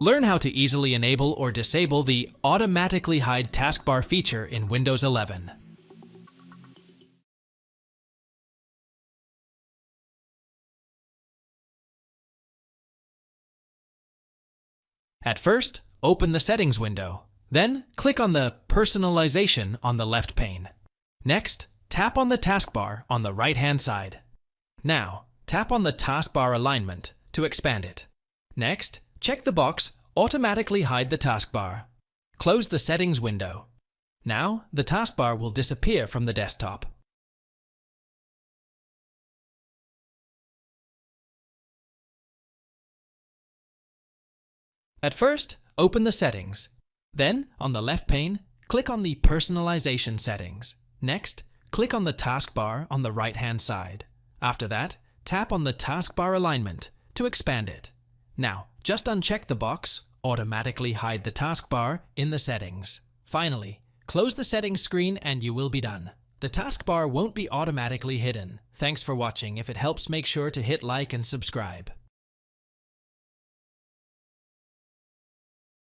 Learn how to easily enable or disable the Automatically Hide Taskbar feature in Windows 11. At first, open the Settings window. Then, click on the Personalization on the left pane. Next, tap on the taskbar on the right-hand side. Now, tap on the taskbar alignment to expand it. Next, check the box Automatically Hide the taskbar. Close the Settings window. Now, the taskbar will disappear from the desktop. At first, open the Settings. Then, on the left pane, click on the Personalization settings. Next, click on the taskbar on the right-hand side. After that, tap on the taskbar alignment to expand it. Now, just uncheck the box Automatically Hide the taskbar in the settings. Finally, close the settings screen and you will be done. The taskbar won't be automatically hidden. Thanks for watching. If it helps, make sure to hit like and subscribe.